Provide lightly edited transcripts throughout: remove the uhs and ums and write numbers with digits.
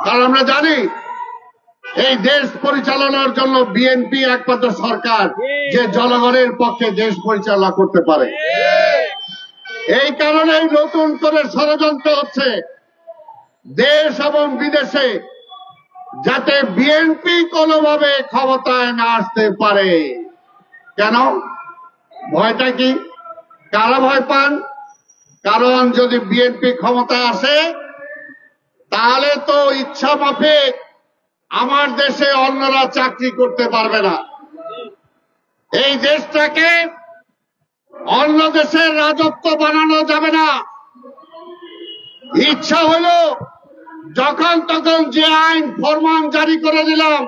কারণ আমরা জানি এই দেশ পরিচালনার জন্য বিএনপি একমাত্র সরকার যে জনগণের পক্ষে দেশ পরিচালনা করতে পারে। এই কারণেই নতুন করে ষড়যন্ত্র হচ্ছে দেশ এবং বিদেশে, যাতে বিএনপি কোনোভাবে ক্ষমতায় না আসতে পারে। কেন? ভয়টা কি? কারা ভয় পান? কারণ যদি বিএনপি ক্ষমতায় আসে তাহলে তো ইচ্ছা মাফিক আমার দেশে অন্যরা চাকরি করতে পারবে না। এই দেশটাকে অন্য দেশের রাজত্ব বানানো যাবে না। ইচ্ছা হলো যখন তখন যে আইন ফরমান জারি করে দিলাম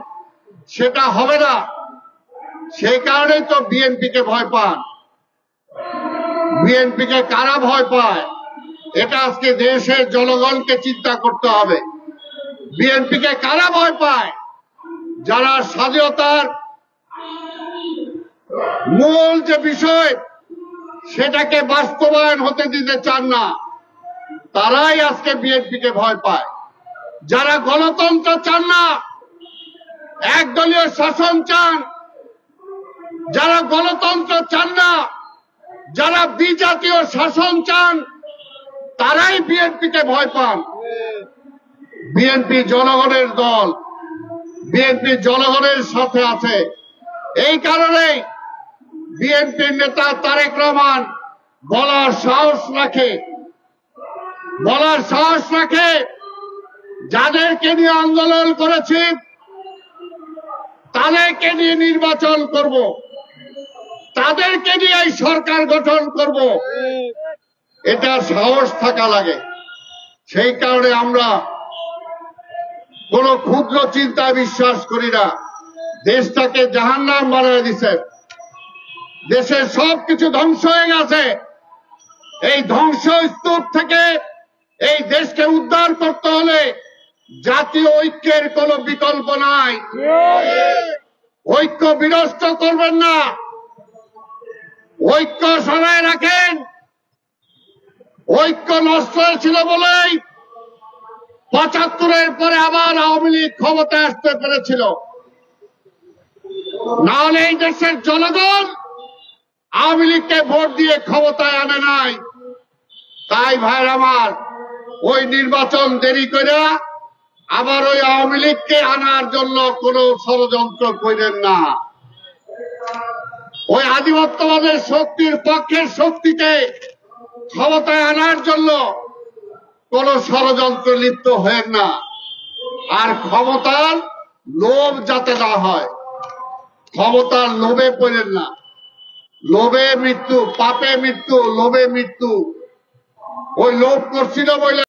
সেটা হবে না। সেই কারণেই তো বিএনপিকে ভয় পান। বিএনপিকে কারা ভয় পায় এটা আজকে দেশের জনগণকে চিন্তা করতে হবে। বিএনপিকে কারা ভয় পায়? যারা স্বাধীনতার মূল যে বিষয় সেটাকে বাস্তবায়ন হতে দিতে চান না, তারাই আজকে বিএনপিকে ভয় পায়। যারা গণতন্ত্র চান না, একদলীয় শাসন চান, যারা গণতন্ত্র চান না, যারা বিজাতীয় শাসন চান, তারাই বিএনপিকে ভয় পান। বিএনপি জনগণের দল, বিএনপি জনগণের সাথে আছে। এই কারণে বিএনপির নেতা তারেক রহমান বলার সাহস রাখে যাদেরকে নিয়ে আন্দোলন করেছি তাদেরকে নিয়ে নির্বাচন করব, তাদেরকে নিয়ে এই সরকার গঠন করব। এটা সাহস থাকা লাগে। সেই কারণে আমরা কোন ক্ষুদ্র চিন্তায় বিশ্বাস করি না। দেশটাকে জাহান্নাম বানিয়ে দিছে, দেশের সবকিছু ধ্বংস হয়ে গেছে। এই ধ্বংস স্তূপ থেকে এই দেশকে উদ্ধার করতে হলে জাতীয় ঐক্যের কোনো বিকল্প নাই। ঐক্য বিনষ্ট করবেন না, ঐক্য সরায় রাখেন। ঐক্য নষ্ট হয়েছিল বলেই ৭৫-এর পরে আবার আওয়ামী লীগ ক্ষমতায় আসতে পেরেছিল। নাহলে এই দেশের জনগণ আওয়ামী লীগকে ভোট দিয়ে ক্ষমতায় আনে নাই। তাই ভাইর আমার, ওই নির্বাচন দেরি করে আবার ওই আওয়ামী লীগকে আনার জন্য কোন ষড়যন্ত্র করেন না। ওই আধিপত্যবাদের শক্তির পক্ষের শক্তিকে ক্ষমতায় আনার জন্য কোন ষড়যন্ত্র লিপ্ত হয়েন না। আর ক্ষমতার লোভ যাতে না হয়, ক্ষমতার লোভে পড়েন না। লোভে মৃত্যু, পাপে মৃত্যু, লোভে মৃত্যু। ওই লোভ করছিল বলে